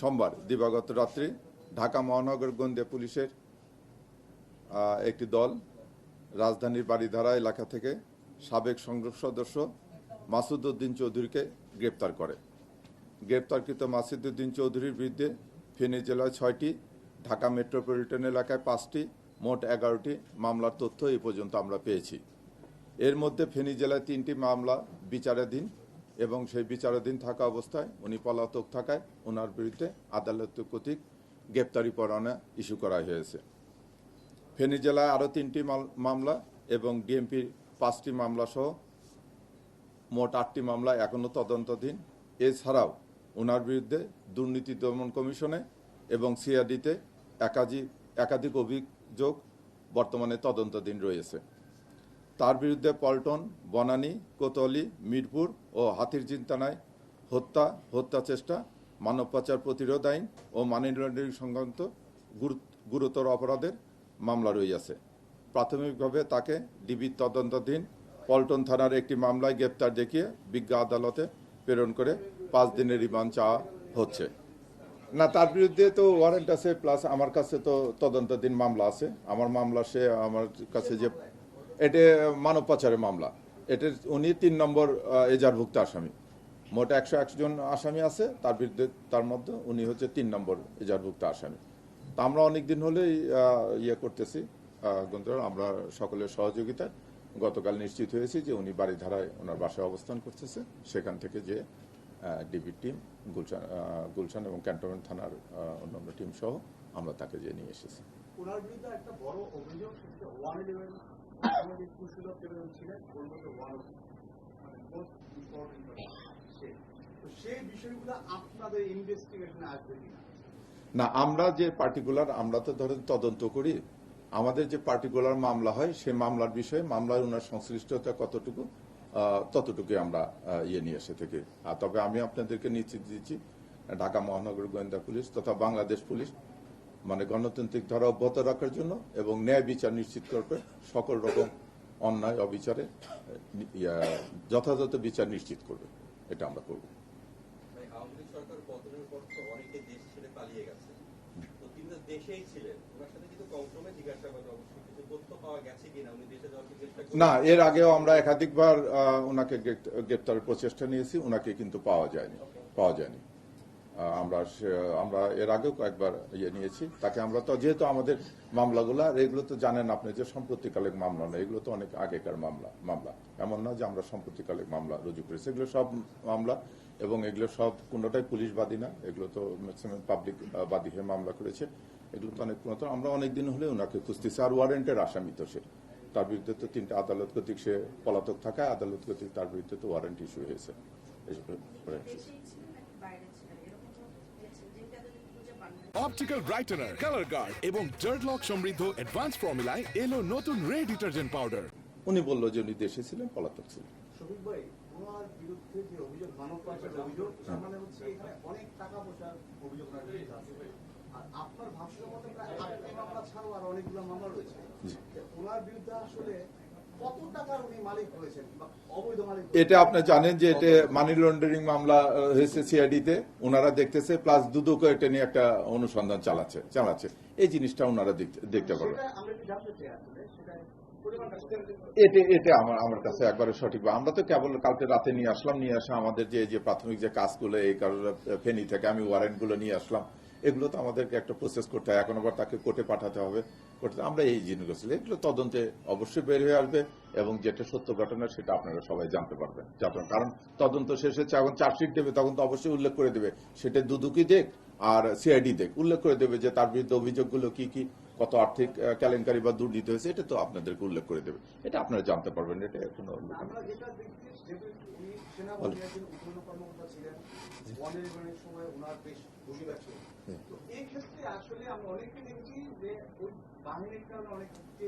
সোমবার দিবাগত রাত্রে ঢাকা মহানগর গোয়েন্দা পুলিশের একটি দল রাজধানীর বাড়িধারা এলাকা থেকে সাবেক সংসদ সদস্য মাসুদ উদ্দিন চৌধুরীকে গ্রেপ্তার করে। গ্রেপ্তারকৃত মাসুদ উদ্দিন চৌধুরীর বিরুদ্ধে ফেনী জেলায় 6টি, ঢাকা মেট্রোপলিটন এলাকায় 5টি, মোট 11টি মামলার তথ্য এই পর্যন্ত আমরা পেয়েছি। এর মধ্যে ফেনী জেলায় 3টি মামলা বিচারাধীন এবং সেই বিচারাধীন থাকা অবস্থায় উনি পলাতক থাকায় ওনার বিরুদ্ধে আদালত কর্তৃক গ্রেপ্তারি পরোয়ানা ইস্যু করা হয়েছে। ফেনী জেলায় আরও 3টি মামলা এবং ডিএমপির 5টি মামলা সহ মোট 8টি মামলা এখনও তদন্তাধীন। এছাড়াও ওনার বিরুদ্ধে দুর্নীতি দমন কমিশনে এবং সিআরডিতে একাধিক অভিযোগ বর্তমানে তদন্তাধীন রয়েছে। তার বিরুদ্ধে পল্টন, বনানী, কোতোয়ালি, মিরপুর ও হাতিরঝিল থানায় হত্যা চেষ্টা, মানব পাচার প্রতিরোধ আইন ও মানি লন্ডারিং সংক্রান্ত গুরুতর অপরাধের মামলা রয়েছে। প্রাথমিকভাবে তাকে ডিবির তদন্তাধীন পল্টন থানার একটি মামলায় গ্রেপ্তার দেখিয়ে বিজ্ঞ আদালতে প্রেরণ করে 5 দিনের রিমান্ড চাওয়া হচ্ছে। না, তার বিরুদ্ধে তো ওয়ারেন্ট আছে, প্লাস আমার কাছে তো তদন্তাধীন মামলা আছে। আমার মামলা আমার কাছে যে এটা মানব পাচারের মামলা, এটা উনি 3 নম্বর এজাহারভুক্ত আসামি। মোট 101 জন আসামি আছে, তার বিরুদ্ধে তার মধ্যে উনি হচ্ছে 3 নম্বর এজাহারভুক্ত আসামি। তা আমরা অনেকদিন হলেই করতেছি, আমরা সকলের সহযোগিতায় গতকাল নিশ্চিত হয়েছি যে উনি বাড়িধারায় ওনার বাসায় অবস্থান করতেছে। সেখান থেকে যে ডিবি টিম, গুলশান এবং ক্যান্টনমেন্ট থানার অন্যান্য টিম সহ আমরা তাকে যে নিয়ে এসেছি। ওনার বিরুদ্ধে একটা বড় অভিযোগ, সেটা 111 না, আমরা যে পার্টিকুলার, আমরা তো ধরেন তদন্ত করি, আমাদের যে পার্টিকুলার মামলা হয় সেই মামলার বিষয়ে মামলার ওনার সংশ্লিষ্টতা কতটুকু ততটুকু আমরা নিয়ে এসে থেকে। তবে আমি আপনাদেরকে নিশ্চিত দিচ্ছি, ঢাকা মহানগর গোয়েন্দা পুলিশ তথা বাংলাদেশ পুলিশ মানে গণতান্ত্রিক ধারা অব্যাহত রাখার জন্য এবং ন্যায় বিচার নিশ্চিত করবে, সকল রকম অন্যায় অবিচারে যথাযথ বিচার নিশ্চিত করবে, এটা আমরা করব। সরকার পতনের পর তো অনেকে দেশ ছেড়ে পালিয়ে গেছে, তো তিনি তো দেশেই ছিলেন, ওনার সাথে কিন্তু কমক্রমে জিজ্ঞাসাবাদ অবশ্যই কিছু তথ্য পাওয়া গেছে কিনা, উনি দেশে যাওয়ার চেষ্টা করেন? না, এর আগেও আমরা একাধিকবার ওনাকে গ্রেপ্তারের প্রচেষ্টা নিয়েছি, ওনাকে কিন্তু পাওয়া যায়নি। আমরা এর আগেও কয়েকবার নিয়েছি তাকে। আমরা তো যেহেতু আমাদের মামলাগুলো, এগুলো তো জানেন আপনি যে সাম্প্রতিককালের মামলা না, এগুলো তো অনেক আগেকার মামলা। এমন না যে আমরা সাম্প্রতিককালের মামলা রুজু করেছি। এগুলো সব মামলা এবং এগুলো সব কোনোটাই পুলিশ বাদী না, এগুলো তো ম্যাক্সিমাম পাবলিক বাদী হয়ে মামলা করেছে। এগুলো তো অনেক পুরাতন। আমরা অনেকদিন হলে ওনাকে খুঁজতেছি। আর ওয়ারেন্টের আসামি তো সে, তার বিরুদ্ধে তো 3টা আদালত কর্তৃক সে পলাতক থাকায় আদালত কর্তৃক তার বিরুদ্ধে তো ওয়ারেন্ট ইস্যু হয়েছে। অপটিক্যাল ব্রাইটেনার, কালার গার্ড এবং জার্ট লক সমৃদ্ধ অ্যাডভান্স ফর্মুলায় এলো নতুন রে ডিটারজেন্ট পাউডার। উনি বললো যে উনি দেশে ছিলেন, পলাতক ছিলেন। শফিক ভাই, ওনার বিরুদ্ধে যে অভিযোগ, মানব পাচারের অভিযোগ, তার মানে হচ্ছে এখানে অনেক টাকা পয়সার অভিযোগ আছে। আর আপনার ভাষ্য মতে প্রায় 8টি মামলা ছাড়াও আর অনেকগুলো মামলা রয়েছে। ওনার বিরুদ্ধে আসলে কত টাকার উনি মালিক হয়েছেন বা অবৈধ মালিক? এটা আপনি জানেন যে এটা মানি লন্ডারিং মামলা হয়েছে সিআইডিতে, ওনারা দেখতেছে, প্লাস দুদকও এটা নিয়ে একটা অনুসন্ধান চালাচ্ছে। এই জিনিসটা ওনারা দেখতে পারবেন। এটা আমার কাছে একবারে সঠিক। আমরা তো কেবল কালকে রাতে নিয়ে আসে আমাদের যে প্রাথমিক যে কাজগুলো, এই কারণে ফেনী থেকে আমি ওয়ারেন্ট গুলো নিয়ে আসলাম। এগুলো তো আমাদেরকে একটা প্রসেস করতে হয়, এখন আবার তাকে কোর্টে পাঠাতে হবে। আমরা এই জিনিসগুলো এগুলো তদন্তে অবশ্যই বের হয়ে আসবে এবং যেটা সত্য ঘটনা সেটা আপনারা সবাই জানতে পারবেন। কারণ তদন্ত শেষ হচ্ছে, এখন চার্জশিট দেবে, তখন তো অবশ্যই উল্লেখ করে দেবে, সেটা দুদকই দেখ আর সিআইডি দেখ, উল্লেখ করে দেবে যে তার বিরুদ্ধে অভিযোগগুলো কি, কত আর্থিক কেলেঙ্কারি বা দুর্নীতি হয়েছে, এটা তো আপনাদেরকে উল্লেখ করে দেবে। এটা আপনারা জানতে পারবেন। এটা কোনো এই ক্ষেত্রে আসলে আমরা অনেকে দেখছি যে ওই বাহিনীর কারণে অনেককে